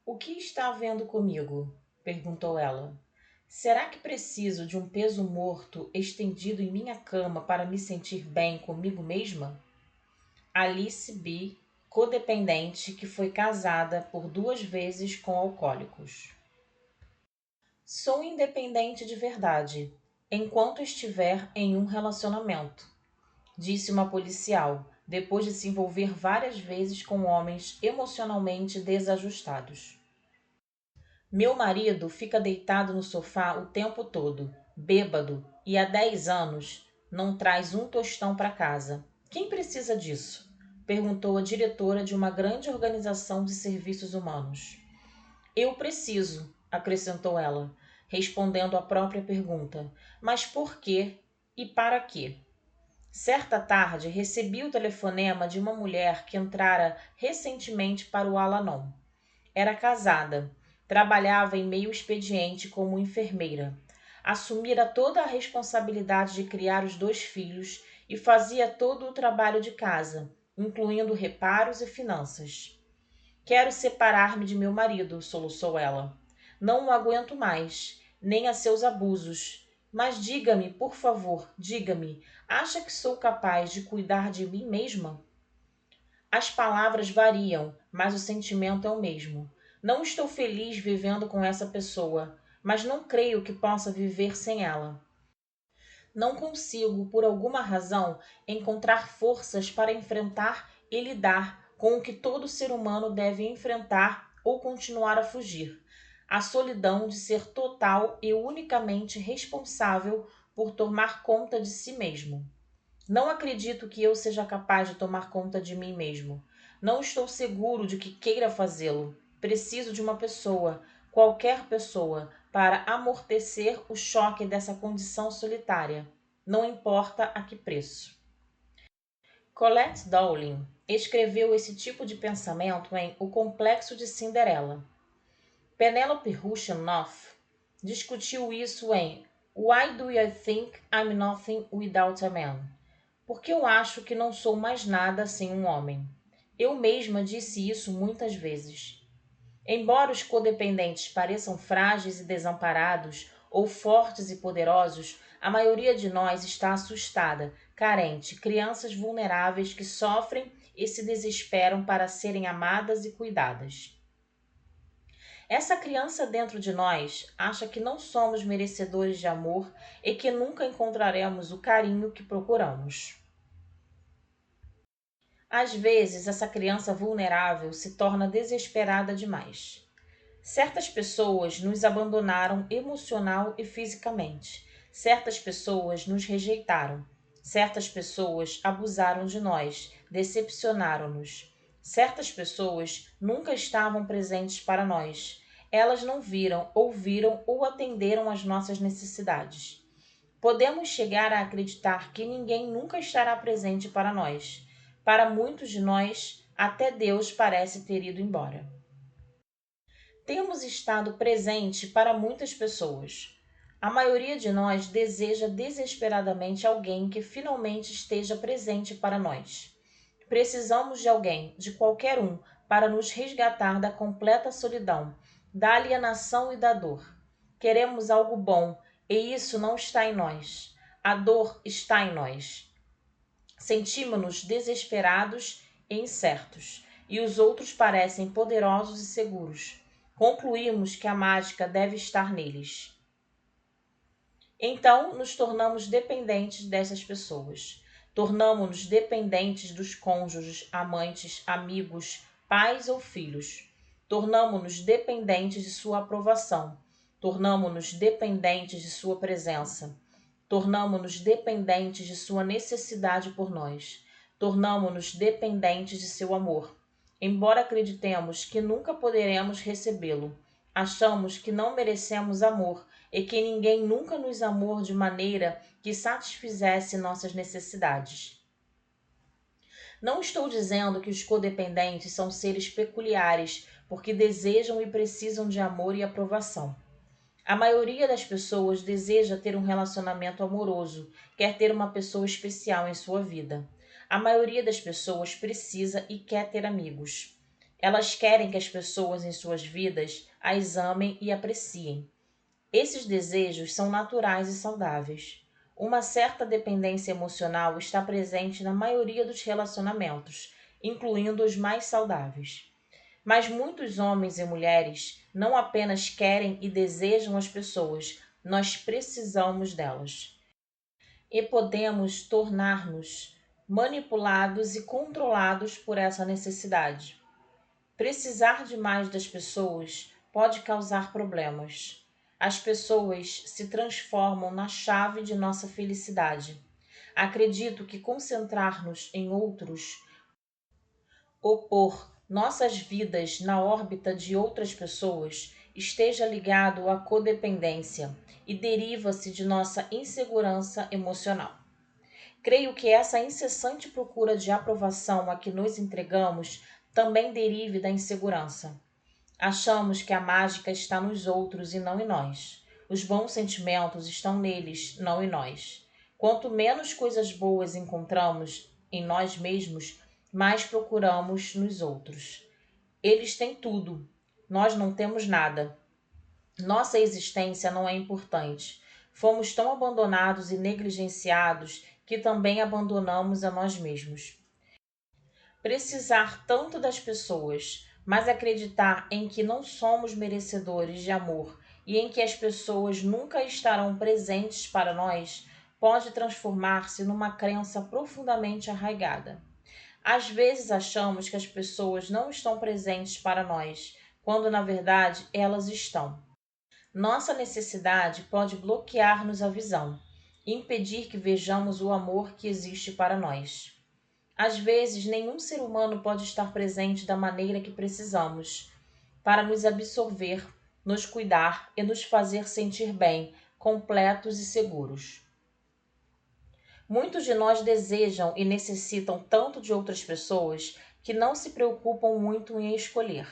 O que está havendo comigo? Perguntou ela. Será que preciso de um peso morto estendido em minha cama para me sentir bem comigo mesma? Alice B., codependente que foi casada por 2 vezes com alcoólicos. Sou independente de verdade, enquanto estiver em um relacionamento, disse uma policial, depois de se envolver várias vezes com homens emocionalmente desajustados. Meu marido fica deitado no sofá o tempo todo, bêbado, e há 10 anos não traz um tostão para casa. Quem precisa disso? Perguntou a diretora de uma grande organização de serviços humanos. Eu preciso, acrescentou ela, respondendo à própria pergunta. Mas por quê e para quê? Certa tarde, recebi o telefonema de uma mulher que entrara recentemente para o Al-Anon. Era casada, trabalhava em meio expediente como enfermeira, assumira toda a responsabilidade de criar os 2 filhos e fazia todo o trabalho de casa, incluindo reparos e finanças. Quero separar-me de meu marido, soluçou ela. Não o aguento mais, nem a seus abusos. Mas diga-me, por favor, diga-me, acha que sou capaz de cuidar de mim mesma? As palavras variam, mas o sentimento é o mesmo. Não estou feliz vivendo com essa pessoa, mas não creio que possa viver sem ela. Não consigo, por alguma razão, encontrar forças para enfrentar e lidar com o que todo ser humano deve enfrentar ou continuar a fugir. A solidão de ser total e unicamente responsável por tomar conta de si mesmo. Não acredito que eu seja capaz de tomar conta de mim mesmo. Não estou seguro de que queira fazê-lo. Preciso de uma pessoa, qualquer pessoa, para amortecer o choque dessa condição solitária. Não importa a que preço. Colette Dowling escreveu esse tipo de pensamento em O Complexo de Cinderela. Penelope Rushenoff discutiu isso em Why Do You Think I'm Nothing Without a Man? Porque eu acho que não sou mais nada sem um homem. Eu mesma disse isso muitas vezes. Embora os codependentes pareçam frágeis e desamparados, ou fortes e poderosos, a maioria de nós está assustada, carente, crianças vulneráveis que sofrem e se desesperam para serem amadas e cuidadas. Essa criança dentro de nós acha que não somos merecedores de amor e que nunca encontraremos o carinho que procuramos. Às vezes, essa criança vulnerável se torna desesperada demais. Certas pessoas nos abandonaram emocional e fisicamente. Certas pessoas nos rejeitaram. Certas pessoas abusaram de nós, decepcionaram-nos. Certas pessoas nunca estavam presentes para nós. Elas não viram, ouviram ou atenderam às nossas necessidades. Podemos chegar a acreditar que ninguém nunca estará presente para nós. Para muitos de nós, até Deus parece ter ido embora. Temos estado presente para muitas pessoas. A maioria de nós deseja desesperadamente alguém que finalmente esteja presente para nós. Precisamos de alguém, de qualquer um, para nos resgatar da completa solidão, da alienação e da dor. Queremos algo bom, e isso não está em nós. A dor está em nós. Sentimos-nos desesperados e incertos, e os outros parecem poderosos e seguros. Concluímos que a mágica deve estar neles. Então, nos tornamos dependentes dessas pessoas. Tornamo-nos dependentes dos cônjuges, amantes, amigos, pais ou filhos. Tornamo-nos dependentes de sua aprovação. Tornamo-nos dependentes de sua presença. Tornamo-nos dependentes de sua necessidade por nós. Tornamo-nos dependentes de seu amor. Embora acreditemos que nunca poderemos recebê-lo, achamos que não merecemos amor e que ninguém nunca nos amou de maneira que satisfizesse nossas necessidades. Não estou dizendo que os codependentes são seres peculiares porque desejam e precisam de amor e aprovação. A maioria das pessoas deseja ter um relacionamento amoroso, quer ter uma pessoa especial em sua vida. A maioria das pessoas precisa e quer ter amigos. Elas querem que as pessoas em suas vidas as amem e apreciem. Esses desejos são naturais e saudáveis. Uma certa dependência emocional está presente na maioria dos relacionamentos, incluindo os mais saudáveis. Mas muitos homens e mulheres não apenas querem e desejam as pessoas, nós precisamos delas. E podemos tornar-nos manipulados e controlados por essa necessidade. Precisar demais das pessoas pode causar problemas. As pessoas se transformam na chave de nossa felicidade. Acredito que concentrar-nos em outros, ou pôr nossas vidas na órbita de outras pessoas, esteja ligado à codependência e deriva-se de nossa insegurança emocional. Creio que essa incessante procura de aprovação a que nos entregamos também derive da insegurança. Achamos que a mágica está nos outros e não em nós. Os bons sentimentos estão neles, não em nós. Quanto menos coisas boas encontramos em nós mesmos, mais procuramos nos outros. Eles têm tudo, nós não temos nada. Nossa existência não é importante. Fomos tão abandonados e negligenciados que também abandonamos a nós mesmos. Precisar tanto das pessoas, mas acreditar em que não somos merecedores de amor e em que as pessoas nunca estarão presentes para nós, pode transformar-se numa crença profundamente arraigada. Às vezes achamos que as pessoas não estão presentes para nós, quando na verdade elas estão. Nossa necessidade pode bloquear-nos a visão, e impedir que vejamos o amor que existe para nós. Às vezes, nenhum ser humano pode estar presente da maneira que precisamos, para nos absorver, nos cuidar e nos fazer sentir bem, completos e seguros. Muitos de nós desejam e necessitam tanto de outras pessoas que não se preocupam muito em escolher.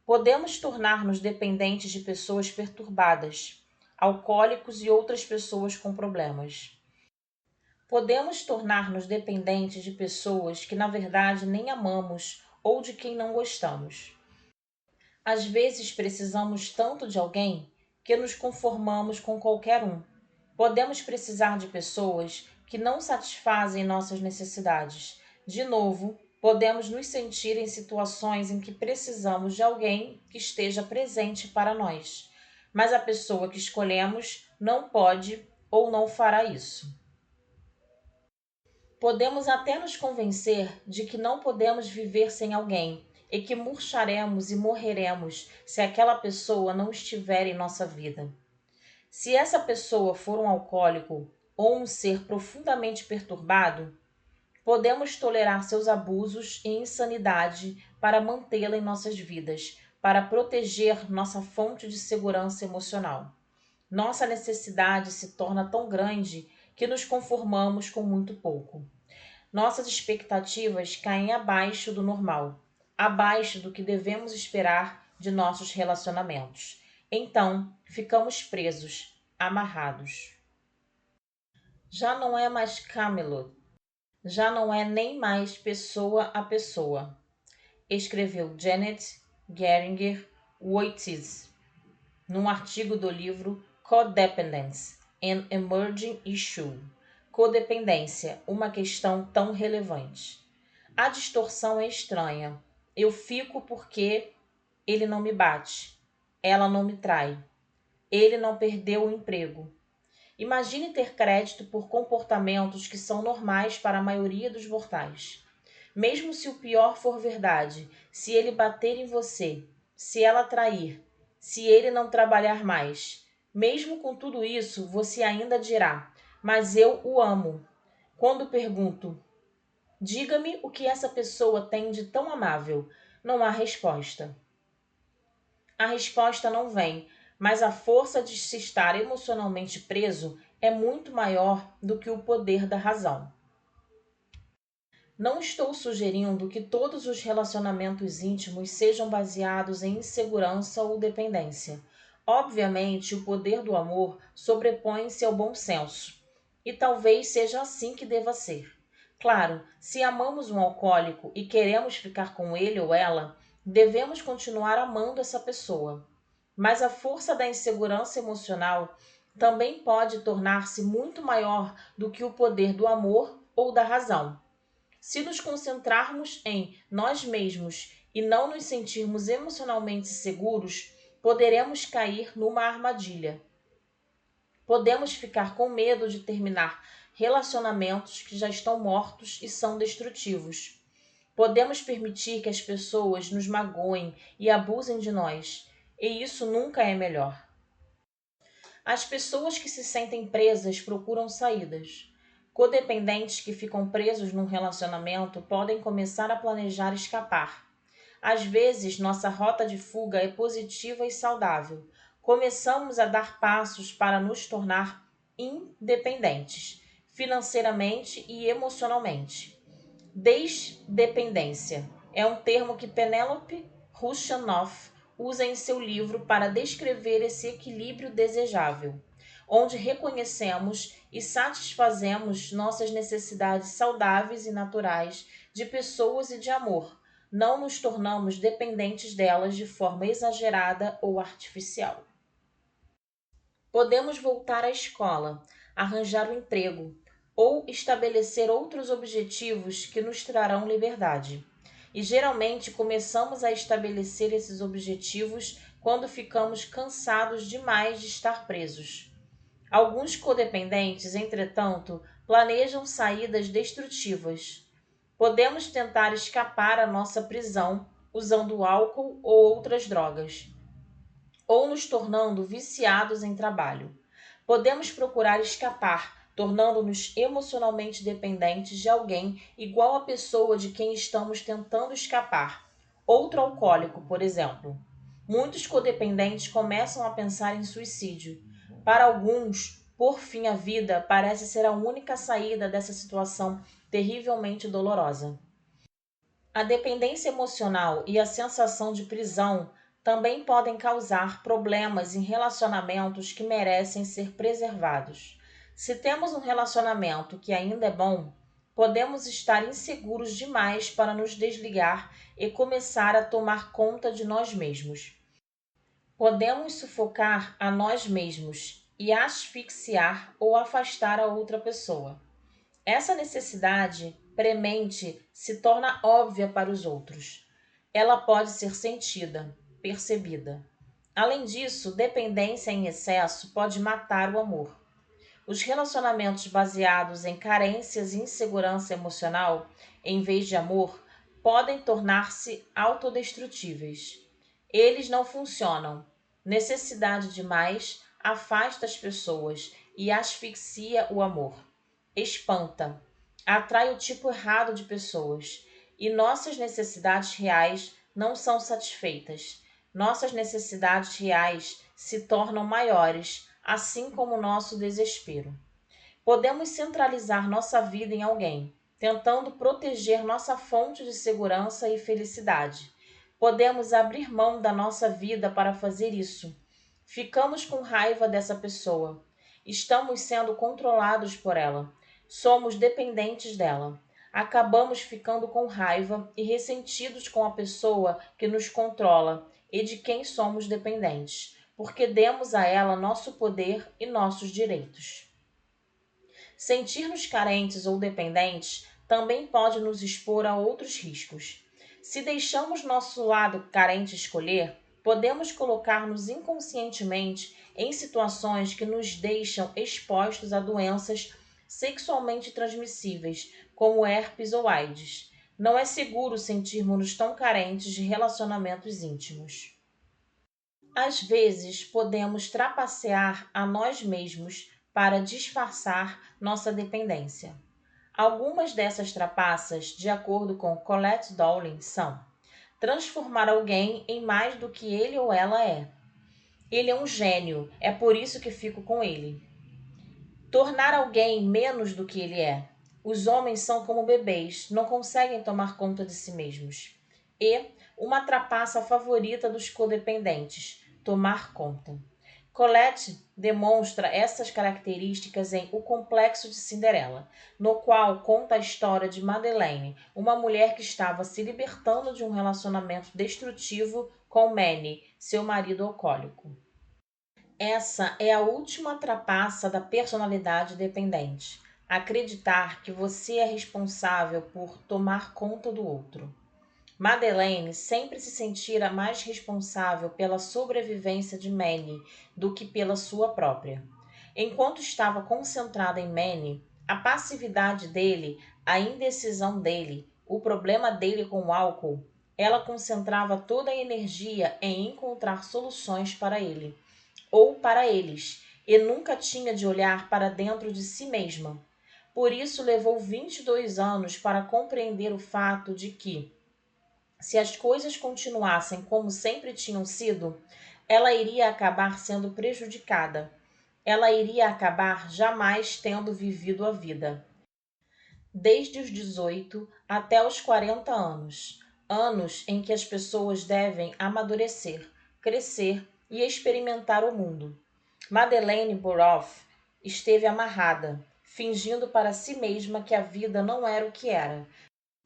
Podemos tornar-nos dependentes de pessoas perturbadas, alcoólicos e outras pessoas com problemas. Podemos tornar-nos dependentes de pessoas que na verdade nem amamos ou de quem não gostamos. Às vezes precisamos tanto de alguém que nos conformamos com qualquer um. Podemos precisar de pessoas que não satisfazem nossas necessidades. De novo, podemos nos sentir em situações em que precisamos de alguém que esteja presente para nós, mas a pessoa que escolhemos não pode ou não fará isso. Podemos até nos convencer de que não podemos viver sem alguém e que murcharemos e morreremos se aquela pessoa não estiver em nossa vida. Se essa pessoa for um alcoólico ou um ser profundamente perturbado, podemos tolerar seus abusos e insanidade para mantê-la em nossas vidas, para proteger nossa fonte de segurança emocional. Nossa necessidade se torna tão grande que nos conformamos com muito pouco. Nossas expectativas caem abaixo do normal, abaixo do que devemos esperar de nossos relacionamentos. Então, ficamos presos, amarrados. Já não é mais Camelot, já não é nem mais pessoa a pessoa, escreveu Janet Geringer Wojtysz, num artigo do livro Codependence, an Emerging Issue. Codependência, uma questão tão relevante. A distorção é estranha. Eu fico porque ele não me bate, ela não me trai, ele não perdeu o emprego. Imagine ter crédito por comportamentos que são normais para a maioria dos mortais. Mesmo se o pior for verdade, se ele bater em você, se ela trair, se ele não trabalhar mais, mesmo com tudo isso, você ainda dirá: mas eu o amo. Quando pergunto, diga-me o que essa pessoa tem de tão amável, não há resposta. A resposta não vem, mas a força de se estar emocionalmente preso é muito maior do que o poder da razão. Não estou sugerindo que todos os relacionamentos íntimos sejam baseados em insegurança ou dependência. Obviamente, o poder do amor sobrepõe-se ao bom senso, e talvez seja assim que deva ser. Claro, se amamos um alcoólico e queremos ficar com ele ou ela, devemos continuar amando essa pessoa. Mas a força da insegurança emocional também pode tornar-se muito maior do que o poder do amor ou da razão. Se nos concentrarmos em nós mesmos e não nos sentirmos emocionalmente seguros, poderemos cair numa armadilha. Podemos ficar com medo de terminar relacionamentos que já estão mortos e são destrutivos. Podemos permitir que as pessoas nos magoem e abusem de nós, e isso nunca é melhor. As pessoas que se sentem presas procuram saídas. Codependentes que ficam presos num relacionamento podem começar a planejar escapar. Às vezes, nossa rota de fuga é positiva e saudável. Começamos a dar passos para nos tornar independentes, financeiramente e emocionalmente. Desdependência é um termo que Penélope Rushanoff usa em seu livro para descrever esse equilíbrio desejável, onde reconhecemos e satisfazemos nossas necessidades saudáveis e naturais de pessoas e de amor. Não nos tornamos dependentes delas de forma exagerada ou artificial. Podemos voltar à escola, arranjar um emprego ou estabelecer outros objetivos que nos trarão liberdade. E geralmente começamos a estabelecer esses objetivos quando ficamos cansados demais de estar presos. Alguns codependentes, entretanto, planejam saídas destrutivas. Podemos tentar escapar à nossa prisão usando álcool ou outras drogas, ou nos tornando viciados em trabalho. Podemos procurar escapar, tornando-nos emocionalmente dependentes de alguém igual à pessoa de quem estamos tentando escapar. Outro alcoólico, por exemplo. Muitos codependentes começam a pensar em suicídio. Para alguns, por fim, a vida parece ser a única saída dessa situação terrivelmente dolorosa. A dependência emocional e a sensação de prisão também podem causar problemas em relacionamentos que merecem ser preservados. Se temos um relacionamento que ainda é bom, podemos estar inseguros demais para nos desligar e começar a tomar conta de nós mesmos. Podemos sufocar a nós mesmos e asfixiar ou afastar a outra pessoa. Essa necessidade premente se torna óbvia para os outros. Ela pode ser sentida, percebida. Além disso, dependência em excesso pode matar o amor. Os relacionamentos baseados em carências e insegurança emocional, em vez de amor, podem tornar-se autodestrutíveis. Eles não funcionam. Necessidade demais afasta as pessoas e asfixia o amor. Espanta, atrai o tipo errado de pessoas e nossas necessidades reais não são satisfeitas. Nossas necessidades reais se tornam maiores, assim como o nosso desespero. Podemos centralizar nossa vida em alguém, tentando proteger nossa fonte de segurança e felicidade. Podemos abrir mão da nossa vida para fazer isso. Ficamos com raiva dessa pessoa. Estamos sendo controlados por ela. Somos dependentes dela. Acabamos ficando com raiva e ressentidos com a pessoa que nos controla e de quem somos dependentes, porque demos a ela nosso poder e nossos direitos. Sentir-nos carentes ou dependentes também pode nos expor a outros riscos. Se deixamos nosso lado carente escolher, podemos colocar-nos inconscientemente em situações que nos deixam expostos a doenças sexualmente transmissíveis, como herpes ou AIDS. Não é seguro sentirmos-nos tão carentes de relacionamentos íntimos. Às vezes, podemos trapacear a nós mesmos para disfarçar nossa dependência. Algumas dessas trapaças, de acordo com Colette Dowling, são: transformar alguém em mais do que ele ou ela é. Ele é um gênio, é por isso que fico com ele. Tornar alguém menos do que ele é. Os homens são como bebês, não conseguem tomar conta de si mesmos. E uma trapaça favorita dos codependentes: tomar conta. Colette demonstra essas características em O Complexo de Cinderela, no qual conta a história de Madeleine, uma mulher que estava se libertando de um relacionamento destrutivo com Manny, seu marido alcoólico. Essa é a última trapaça da personalidade dependente. Acreditar que você é responsável por tomar conta do outro. Madeleine sempre se sentira mais responsável pela sobrevivência de Manny do que pela sua própria. Enquanto estava concentrada em Manny, a passividade dele, a indecisão dele, o problema dele com o álcool, ela concentrava toda a energia em encontrar soluções para ele, ou para eles, e nunca tinha de olhar para dentro de si mesma. Por isso levou 22 anos para compreender o fato de que, se as coisas continuassem como sempre tinham sido, ela iria acabar sendo prejudicada. Ela iria acabar jamais tendo vivido a vida. Desde os 18 até os 40 anos, anos em que as pessoas devem amadurecer, crescer e experimentar o mundo. Madeleine Boroff esteve amarrada, fingindo para si mesma que a vida não era o que era,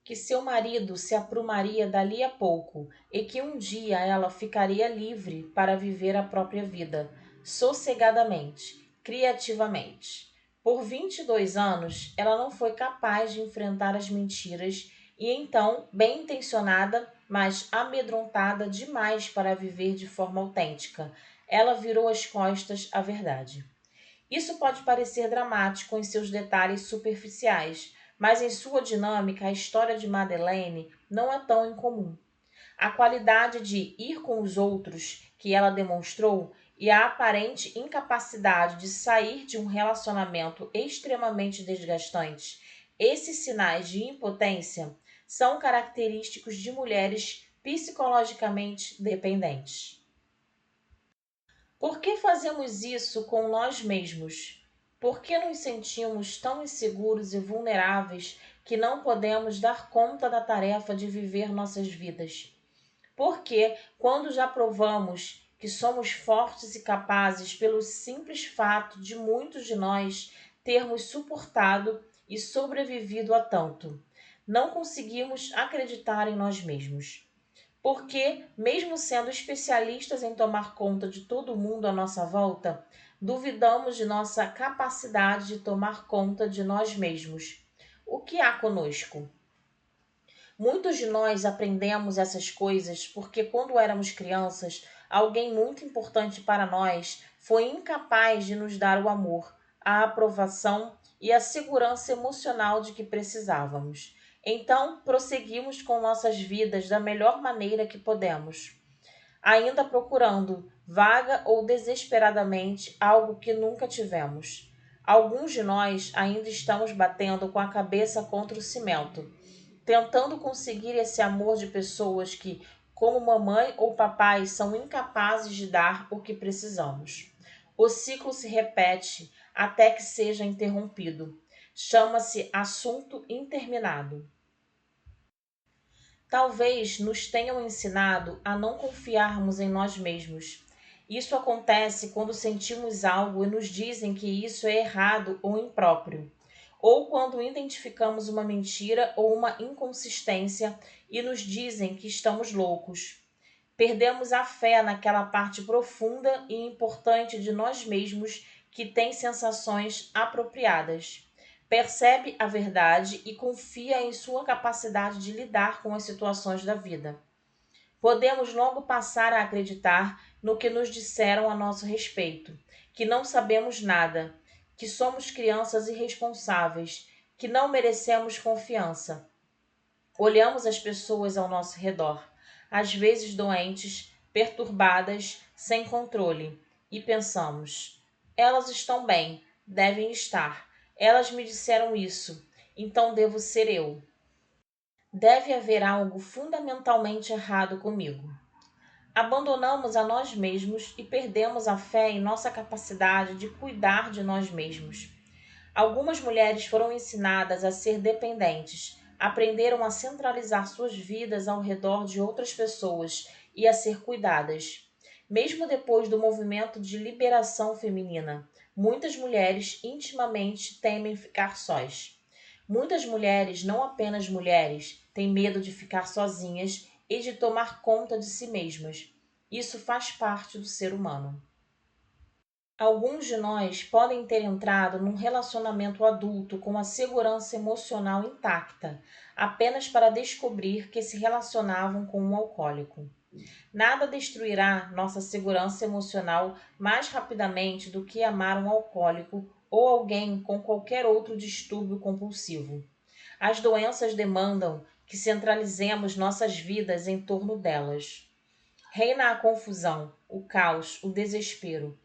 que seu marido se aprumaria dali a pouco e que um dia ela ficaria livre para viver a própria vida, sossegadamente, criativamente. Por 22 anos, ela não foi capaz de enfrentar as mentiras e então, bem intencionada, mas amedrontada demais para viver de forma autêntica, ela virou as costas à verdade. Isso pode parecer dramático em seus detalhes superficiais, mas em sua dinâmica a história de Madeleine não é tão incomum. A qualidade de ir com os outros que ela demonstrou e a aparente incapacidade de sair de um relacionamento extremamente desgastante, esses sinais de impotência são característicos de mulheres psicologicamente dependentes. Por que fazemos isso com nós mesmos? Por que nos sentimos tão inseguros e vulneráveis que não podemos dar conta da tarefa de viver nossas vidas? Porque, quando já provamos que somos fortes e capazes pelo simples fato de muitos de nós termos suportado e sobrevivido a tanto, não conseguimos acreditar em nós mesmos? Porque, mesmo sendo especialistas em tomar conta de todo mundo à nossa volta, duvidamos de nossa capacidade de tomar conta de nós mesmos. O que há conosco? Muitos de nós aprendemos essas coisas porque, quando éramos crianças, alguém muito importante para nós foi incapaz de nos dar o amor, a aprovação e a segurança emocional de que precisávamos. Então, prosseguimos com nossas vidas da melhor maneira que podemos, ainda procurando, vaga ou desesperadamente, algo que nunca tivemos. Alguns de nós ainda estamos batendo com a cabeça contra o cimento, tentando conseguir esse amor de pessoas que, como mamãe ou papai, são incapazes de dar o que precisamos. O ciclo se repete até que seja interrompido. Chama-se assunto interminado. Talvez nos tenham ensinado a não confiarmos em nós mesmos. Isso acontece quando sentimos algo e nos dizem que isso é errado ou impróprio, ou quando identificamos uma mentira ou uma inconsistência e nos dizem que estamos loucos. Perdemos a fé naquela parte profunda e importante de nós mesmos que tem sensações apropriadas. Percebe a verdade e confia em sua capacidade de lidar com as situações da vida. Podemos logo passar a acreditar no que nos disseram a nosso respeito, que não sabemos nada, que somos crianças irresponsáveis, que não merecemos confiança. Olhamos as pessoas ao nosso redor, às vezes doentes, perturbadas, sem controle, e pensamos: elas estão bem, devem estar. Elas me disseram isso, então devo ser eu. Deve haver algo fundamentalmente errado comigo. Abandonamos a nós mesmos e perdemos a fé em nossa capacidade de cuidar de nós mesmos. Algumas mulheres foram ensinadas a ser dependentes, aprenderam a centralizar suas vidas ao redor de outras pessoas e a ser cuidadas. Mesmo depois do movimento de liberação feminina, muitas mulheres intimamente temem ficar sós. Muitas mulheres, não apenas mulheres, têm medo de ficar sozinhas e de tomar conta de si mesmas. Isso faz parte do ser humano. Alguns de nós podem ter entrado num relacionamento adulto com a segurança emocional intacta, apenas para descobrir que se relacionavam com um alcoólico. Nada destruirá nossa segurança emocional mais rapidamente do que amar um alcoólico ou alguém com qualquer outro distúrbio compulsivo. As doenças demandam que centralizemos nossas vidas em torno delas. Reina a confusão, o caos, o desespero.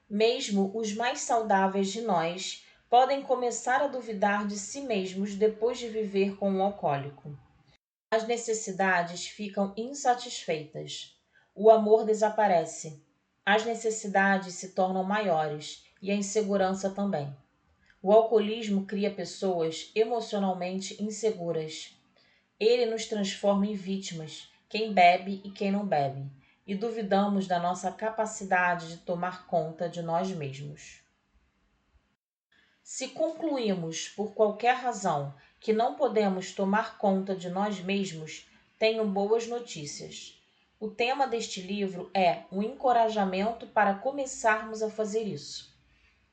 Mesmo os mais saudáveis de nós podem começar a duvidar de si mesmos depois de viver com um alcoólico. As necessidades ficam insatisfeitas. O amor desaparece. As necessidades se tornam maiores e a insegurança também. O alcoolismo cria pessoas emocionalmente inseguras. Ele nos transforma em vítimas, quem bebe e quem não bebe, e duvidamos da nossa capacidade de tomar conta de nós mesmos. Se concluímos, por qualquer razão, que não podemos tomar conta de nós mesmos, tenho boas notícias. O tema deste livro é um encorajamento para começarmos a fazer isso.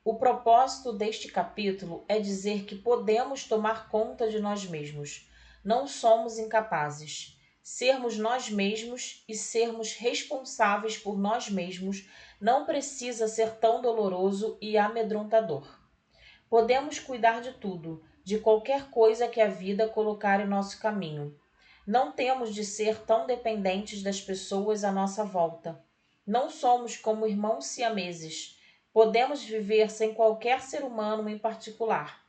O propósito deste capítulo é dizer que podemos tomar conta de nós mesmos. Não somos incapazes. Sermos nós mesmos e sermos responsáveis por nós mesmos não precisa ser tão doloroso e amedrontador. Podemos cuidar de tudo, de qualquer coisa que a vida colocar em nosso caminho. Não temos de ser tão dependentes das pessoas à nossa volta. Não somos como irmãos siameses. Podemos viver sem qualquer ser humano em particular.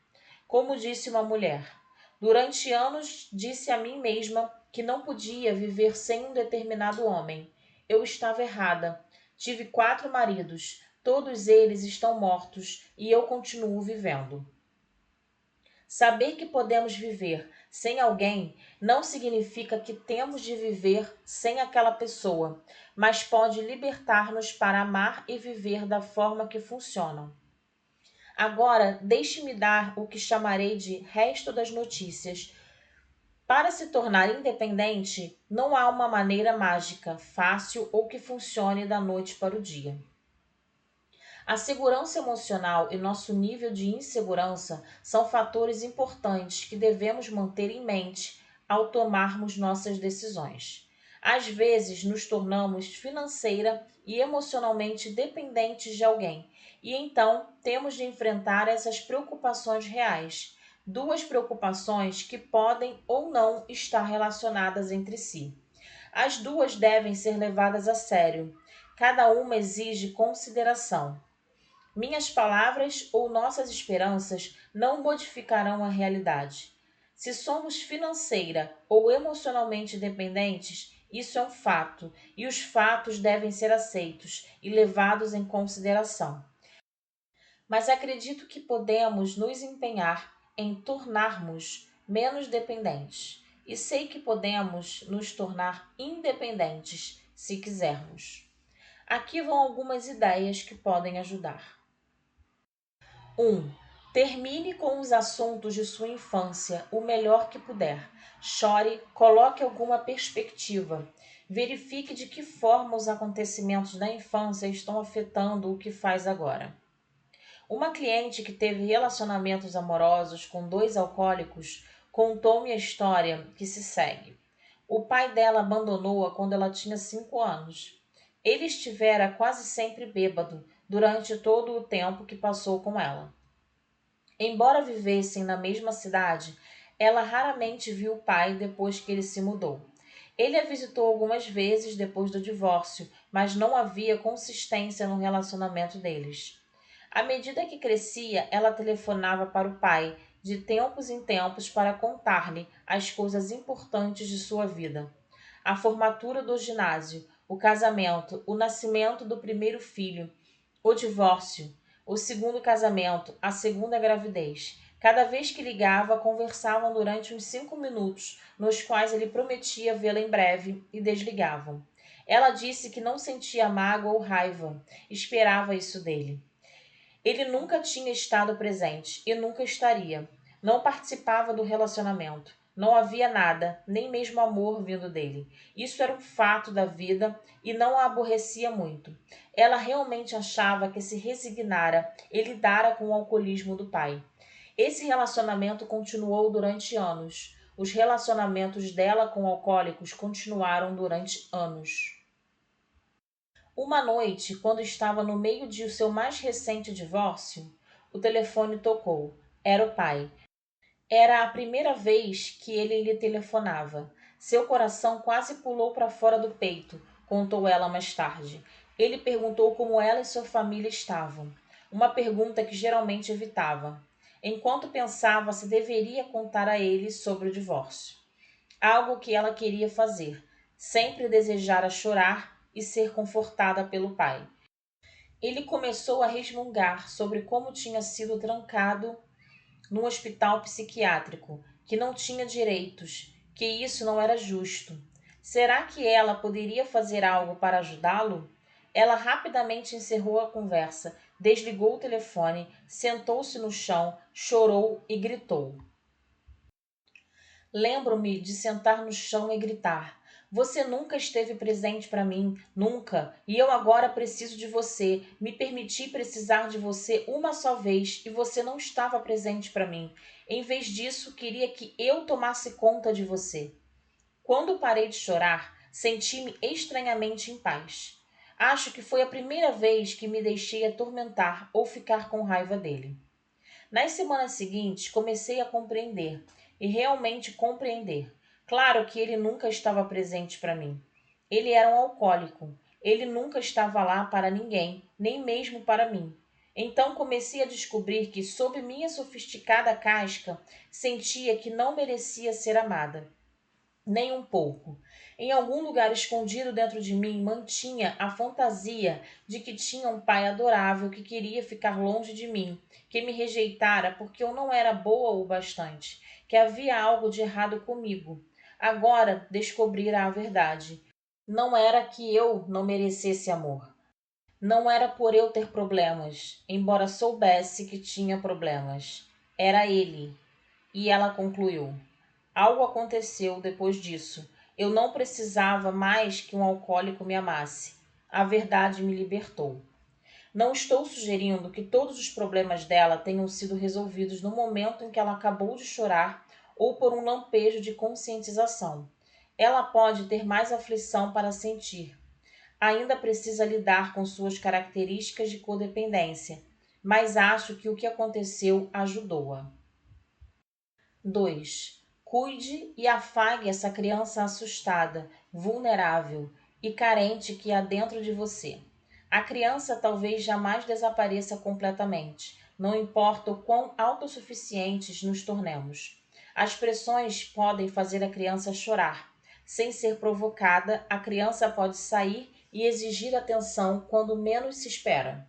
Como disse uma mulher, durante anos disse a mim mesma que não podia viver sem um determinado homem. Eu estava errada. Tive 4 maridos, todos eles estão mortos e eu continuo vivendo. Saber que podemos viver sem alguém não significa que temos de viver sem aquela pessoa, mas pode libertar-nos para amar e viver da forma que funcionam. Agora, deixe-me dar o que chamarei de resto das notícias. Para se tornar independente, não há uma maneira mágica, fácil ou que funcione da noite para o dia. A segurança emocional e nosso nível de insegurança são fatores importantes que devemos manter em mente ao tomarmos nossas decisões. Às vezes, nos tornamos financeira e emocionalmente dependentes de alguém, e então temos de enfrentar essas preocupações reais. 2 preocupações que podem ou não estar relacionadas entre si. As 2 devem ser levadas a sério. Cada uma exige consideração. Minhas palavras ou nossas esperanças não modificarão a realidade. Se somos financeira ou emocionalmente dependentes, isso é um fato, e os fatos devem ser aceitos e levados em consideração. Mas acredito que podemos nos empenhar em tornarmos menos dependentes, e sei que podemos nos tornar independentes se quisermos. Aqui vão algumas ideias que podem ajudar. 1. Termine com os assuntos de sua infância o melhor que puder. Chore, coloque alguma perspectiva. Verifique de que forma os acontecimentos da infância estão afetando o que faz agora. Uma cliente que teve relacionamentos amorosos com 2 alcoólicos contou-me a história que se segue. O pai dela abandonou-a quando ela tinha 5 anos. Ele estivera quase sempre bêbado durante todo o tempo que passou com ela. Embora vivessem na mesma cidade, ela raramente viu o pai depois que ele se mudou. Ele a visitou algumas vezes depois do divórcio, mas não havia consistência no relacionamento deles. À medida que crescia, ela telefonava para o pai, de tempos em tempos, para contar-lhe as coisas importantes de sua vida. A formatura do ginásio, o casamento, o nascimento do primeiro filho, o divórcio, o segundo casamento, a segunda gravidez. Cada vez que ligava, conversavam durante uns 5 minutos, nos quais ele prometia vê-la em breve, e desligavam. Ela disse que não sentia mágoa ou raiva, esperava isso dele. Ele nunca tinha estado presente e nunca estaria. Não participava do relacionamento. Não havia nada, nem mesmo amor vindo dele. Isso era um fato da vida e não a aborrecia muito. Ela realmente achava que se resignara e lidara com o alcoolismo do pai. Esse relacionamento continuou durante anos. Os relacionamentos dela com alcoólicos continuaram durante anos. Uma noite, quando estava no meio de seu mais recente divórcio, o telefone tocou. Era o pai. Era a primeira vez que ele lhe telefonava. Seu coração quase pulou para fora do peito, contou ela mais tarde. Ele perguntou como ela e sua família estavam. Uma pergunta que geralmente evitava, enquanto pensava se deveria contar a ele sobre o divórcio. Algo que ela queria fazer. Sempre desejara chorar e ser confortada pelo pai. Ele começou a resmungar sobre como tinha sido trancado num hospital psiquiátrico, que não tinha direitos, que isso não era justo. Será que ela poderia fazer algo para ajudá-lo? Ela rapidamente encerrou a conversa, desligou o telefone, sentou-se no chão, chorou e gritou. Lembro-me de sentar no chão e gritar: Você nunca esteve presente para mim, nunca, e eu agora preciso de você. Me permiti precisar de você uma só vez e você não estava presente para mim. Em vez disso, queria que eu tomasse conta de você. Quando parei de chorar, senti-me estranhamente em paz. Acho que foi a primeira vez que me deixei atormentar ou ficar com raiva dele. Nas semanas seguintes, comecei a compreender, e realmente compreender. Claro que ele nunca estava presente para mim. Ele era um alcoólico. Ele nunca estava lá para ninguém, nem mesmo para mim. Então comecei a descobrir que, sob minha sofisticada casca, sentia que não merecia ser amada. Nem um pouco. Em algum lugar escondido dentro de mim mantinha a fantasia de que tinha um pai adorável que queria ficar longe de mim, que me rejeitara porque eu não era boa o bastante, que havia algo de errado comigo. Agora descobrira a verdade. Não era que eu não merecesse amor. Não era por eu ter problemas, embora soubesse que tinha problemas. Era ele. E ela concluiu. Algo aconteceu depois disso. Eu não precisava mais que um alcoólico me amasse. A verdade me libertou. Não estou sugerindo que todos os problemas dela tenham sido resolvidos no momento em que ela acabou de chorar ou por um lampejo de conscientização. Ela pode ter mais aflição para sentir. Ainda precisa lidar com suas características de codependência, mas acho que o que aconteceu ajudou-a. 2. Cuide e afague essa criança assustada, vulnerável e carente que há dentro de você. A criança talvez jamais desapareça completamente, não importa o quão autossuficientes nos tornemos. As pressões podem fazer a criança chorar. Sem ser provocada, a criança pode sair e exigir atenção quando menos se espera.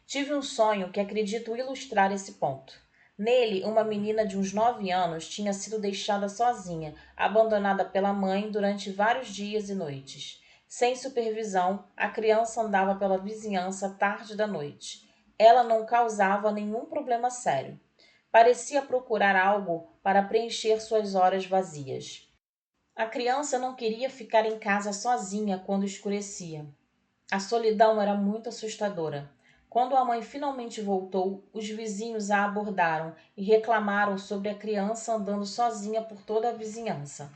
Tive um sonho que acredito ilustrar esse ponto. Nele, uma menina de uns 9 anos tinha sido deixada sozinha, abandonada pela mãe durante vários dias e noites. Sem supervisão, a criança andava pela vizinhança tarde da noite. Ela não causava nenhum problema sério. Parecia procurar algo para preencher suas horas vazias. A criança não queria ficar em casa sozinha quando escurecia. A solidão era muito assustadora. Quando a mãe finalmente voltou, os vizinhos a abordaram e reclamaram sobre a criança andando sozinha por toda a vizinhança.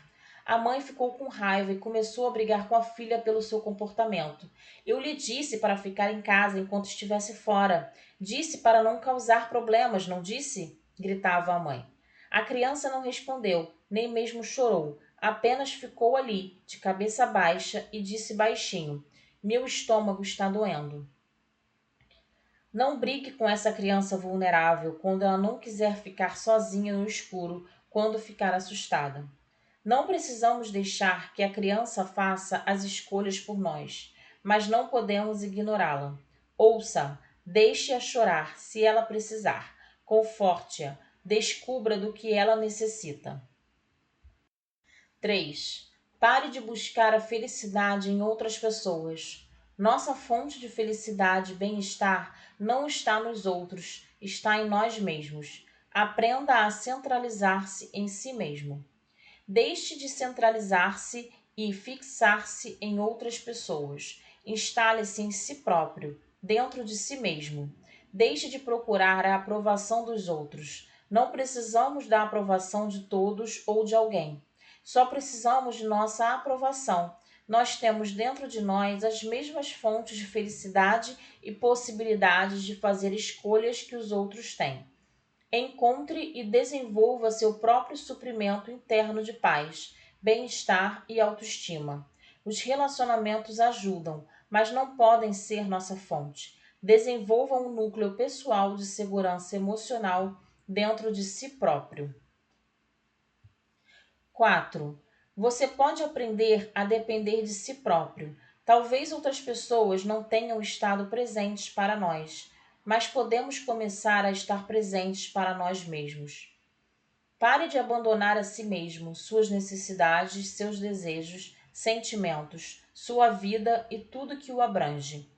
A mãe ficou com raiva e começou a brigar com a filha pelo seu comportamento. Eu lhe disse para ficar em casa enquanto estivesse fora. Disse para não causar problemas, não disse? Gritava a mãe. A criança não respondeu, nem mesmo chorou. Apenas ficou ali, de cabeça baixa, e disse baixinho: Meu estômago está doendo. Não brigue com essa criança vulnerável quando ela não quiser ficar sozinha no escuro quando ficar assustada. Não precisamos deixar que a criança faça as escolhas por nós, mas não podemos ignorá-la. Ouça, deixe-a chorar se ela precisar. Conforte-a, descubra do que ela necessita. 3. Pare de buscar a felicidade em outras pessoas. Nossa fonte de felicidade e bem-estar não está nos outros, está em nós mesmos. Aprenda a centralizar-se em si mesmo. Deixe de centralizar-se e fixar-se em outras pessoas. Instale-se em si próprio, dentro de si mesmo. Deixe de procurar a aprovação dos outros. Não precisamos da aprovação de todos ou de alguém. Só precisamos de nossa aprovação. Nós temos dentro de nós as mesmas fontes de felicidade e possibilidades de fazer escolhas que os outros têm. Encontre e desenvolva seu próprio suprimento interno de paz, bem-estar e autoestima. Os relacionamentos ajudam, mas não podem ser nossa fonte. Desenvolva um núcleo pessoal de segurança emocional dentro de si próprio. 4. Você pode aprender a depender de si próprio. Talvez outras pessoas não tenham estado presentes para nós, mas podemos começar a estar presentes para nós mesmos. Pare de abandonar a si mesmo, suas necessidades, seus desejos, sentimentos, sua vida e tudo que o abrange.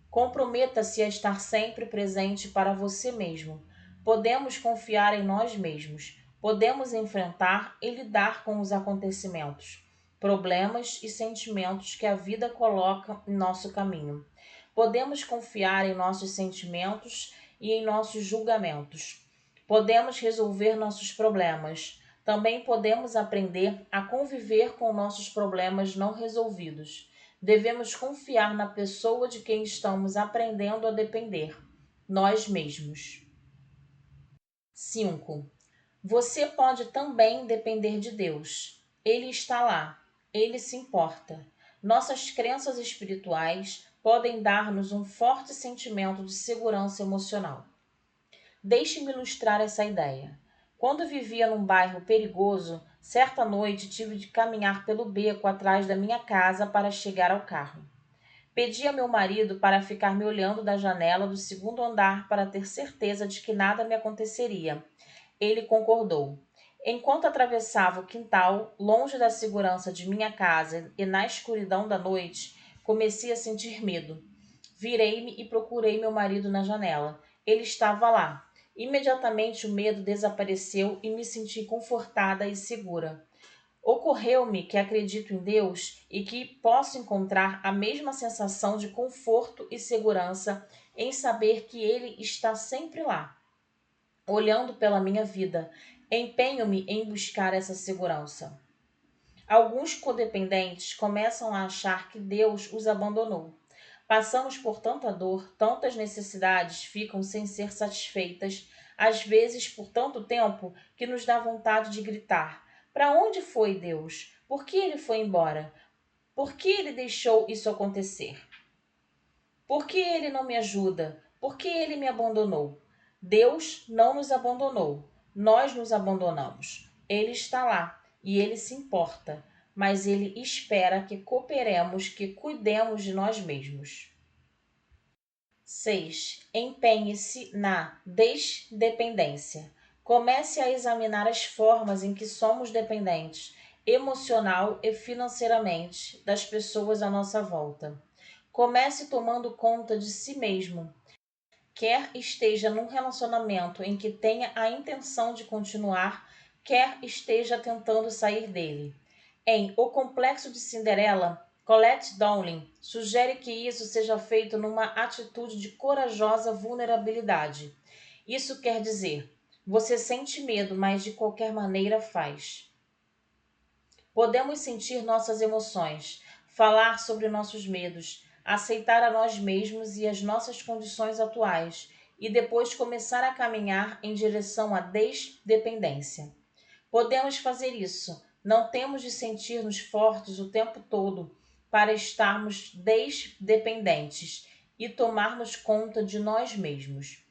Comprometa-se a estar sempre presente para você mesmo. Podemos confiar em nós mesmos. Podemos enfrentar e lidar com os acontecimentos, problemas e sentimentos que a vida coloca em nosso caminho. Podemos confiar em nossos sentimentos e em nossos julgamentos. Podemos resolver nossos problemas. Também podemos aprender a conviver com nossos problemas não resolvidos. Devemos confiar na pessoa de quem estamos aprendendo a depender, nós mesmos. 5. Você pode também depender de Deus. Ele está lá. Ele se importa. Nossas crenças espirituais podem dar-nos um forte sentimento de segurança emocional. Deixe-me ilustrar essa ideia. Quando vivia num bairro perigoso, certa noite tive de caminhar pelo beco atrás da minha casa para chegar ao carro. Pedi a meu marido para ficar me olhando da janela do segundo andar para ter certeza de que nada me aconteceria. Ele concordou. Enquanto atravessava o quintal, longe da segurança de minha casa e na escuridão da noite, comecei a sentir medo. Virei-me e procurei meu marido na janela. Ele estava lá. Imediatamente o medo desapareceu e me senti confortada e segura. Ocorreu-me que acredito em Deus e que posso encontrar a mesma sensação de conforto e segurança em saber que Ele está sempre lá, olhando pela minha vida. Empenho-me em buscar essa segurança. Alguns codependentes começam a achar que Deus os abandonou. Passamos por tanta dor, tantas necessidades ficam sem ser satisfeitas, às vezes por tanto tempo que nos dá vontade de gritar: para onde foi Deus? Por que ele foi embora? Por que ele deixou isso acontecer? Por que ele não me ajuda? Por que ele me abandonou? Deus não nos abandonou. Nós nos abandonamos. Ele está lá e ele se importa, mas ele espera que cooperemos, que cuidemos de nós mesmos. 6. Empenhe-se na desdependência. Comece a examinar as formas em que somos dependentes, emocional e financeiramente, das pessoas à nossa volta. Comece tomando conta de si mesmo. Quer esteja num relacionamento em que tenha a intenção de continuar, quer esteja tentando sair dele. Em O Complexo de Cinderela, Colette Dowling sugere que isso seja feito numa atitude de corajosa vulnerabilidade. Isso quer dizer, você sente medo, mas de qualquer maneira faz. Podemos sentir nossas emoções, falar sobre nossos medos, aceitar a nós mesmos e as nossas condições atuais e depois começar a caminhar em direção à desdependência. Podemos fazer isso. Não temos de sentir-nos fortes o tempo todo para estarmos desdependentes e tomarmos conta de nós mesmos.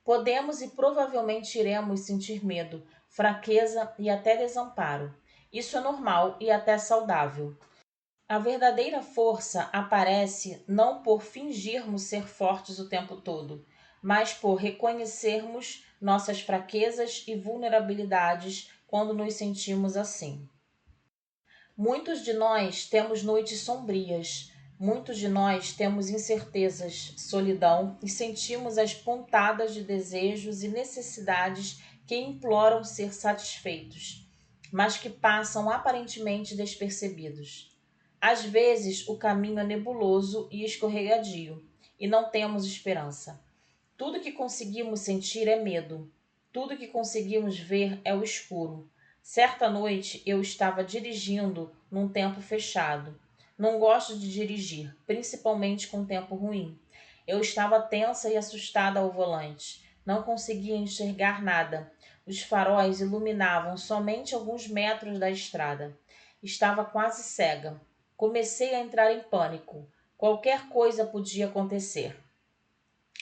Podemos e provavelmente iremos sentir medo, fraqueza e até desamparo. Isso é normal e até saudável. A verdadeira força aparece não por fingirmos ser fortes o tempo todo, mas por reconhecermos nossas fraquezas e vulnerabilidades quando nos sentimos assim. Muitos de nós temos noites sombrias, muitos de nós temos incertezas, solidão e sentimos as pontadas de desejos e necessidades que imploram ser satisfeitos, mas que passam aparentemente despercebidos. Às vezes o caminho é nebuloso e escorregadio, e não temos esperança. Tudo que conseguimos sentir é medo. Tudo que conseguimos ver é o escuro. Certa noite eu estava dirigindo num tempo fechado. Não gosto de dirigir, principalmente com tempo ruim. Eu estava tensa e assustada ao volante. Não conseguia enxergar nada. Os faróis iluminavam somente alguns metros da estrada. Estava quase cega. Comecei a entrar em pânico. Qualquer coisa podia acontecer.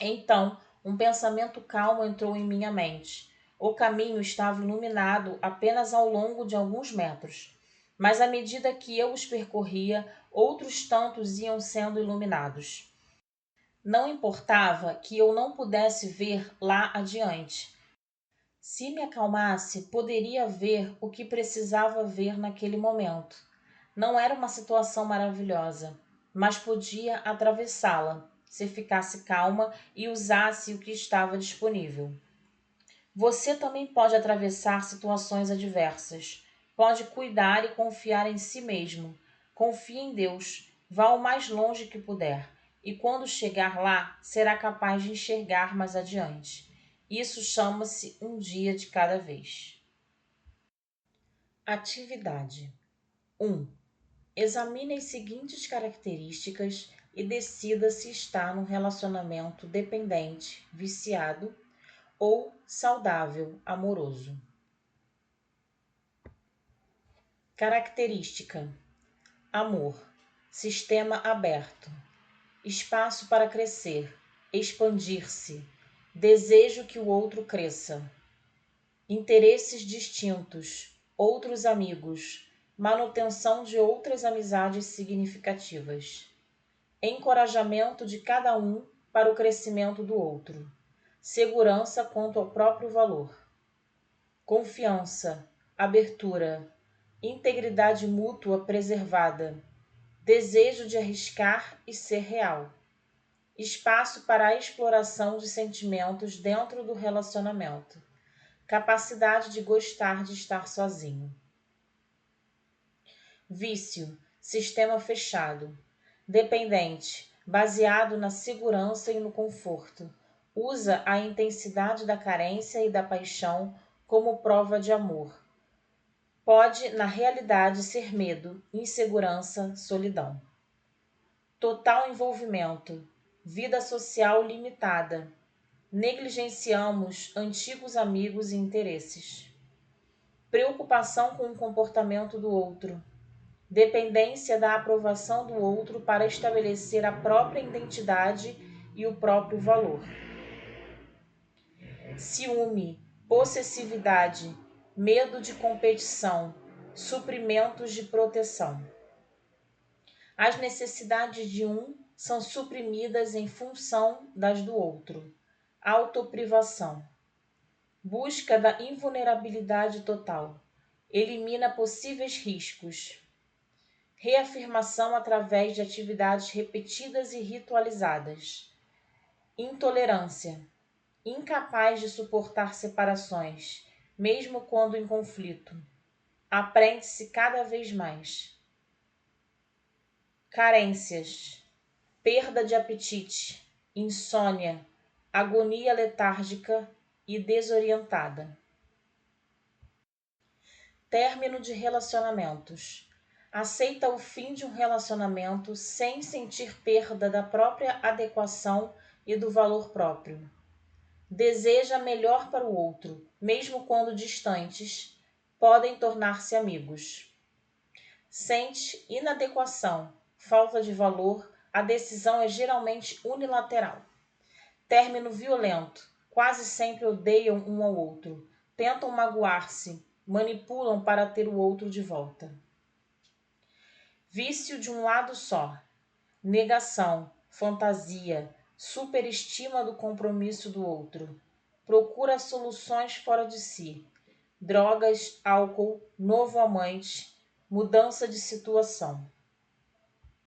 Então, um pensamento calmo entrou em minha mente. O caminho estava iluminado apenas ao longo de alguns metros, mas à medida que eu os percorria, outros tantos iam sendo iluminados. Não importava que eu não pudesse ver lá adiante. Se me acalmasse, poderia ver o que precisava ver naquele momento. Não era uma situação maravilhosa, mas podia atravessá-la, se ficasse calma e usasse o que estava disponível. Você também pode atravessar situações adversas. Pode cuidar e confiar em si mesmo. Confie em Deus. Vá o mais longe que puder. E quando chegar lá, será capaz de enxergar mais adiante. Isso chama-se um dia de cada vez. Atividade 1. Examine as seguintes características e decida se está num relacionamento dependente, viciado ou saudável, amoroso. Característica: amor, sistema aberto, espaço para crescer, expandir-se, desejo que o outro cresça, interesses distintos, outros amigos, manutenção de outras amizades significativas, encorajamento de cada um para o crescimento do outro, segurança quanto ao próprio valor, confiança, abertura, integridade mútua preservada, desejo de arriscar e ser real, espaço para a exploração de sentimentos dentro do relacionamento, capacidade de gostar de estar sozinho. Vício, sistema fechado, dependente, baseado na segurança e no conforto, usa a intensidade da carência e da paixão como prova de amor. Pode, na realidade, ser medo, insegurança, solidão. Total envolvimento, vida social limitada. Negligenciamos antigos amigos e interesses. Preocupação com o comportamento do outro. Dependência da aprovação do outro para estabelecer a própria identidade e o próprio valor. Ciúme, possessividade, medo de competição, suprimentos de proteção. As necessidades de um são suprimidas em função das do outro. Autoprivação. Busca da invulnerabilidade total. Elimina possíveis riscos. Reafirmação através de atividades repetidas e ritualizadas. Intolerância. Incapaz de suportar separações, mesmo quando em conflito. Aprende-se cada vez mais. Carências. Perda de apetite, insônia, agonia letárgica e desorientada. Término de relacionamentos. Aceita o fim de um relacionamento sem sentir perda da própria adequação e do valor próprio. Deseja melhor para o outro, mesmo quando distantes, podem tornar-se amigos. Sente inadequação, falta de valor, a decisão é geralmente unilateral. Término violento, quase sempre odeiam um ao outro, tentam magoar-se, manipulam para ter o outro de volta. Vício de um lado só. Negação, fantasia, superestima do compromisso do outro. Procura soluções fora de si. Drogas, álcool, novo amante, Mudança de situação.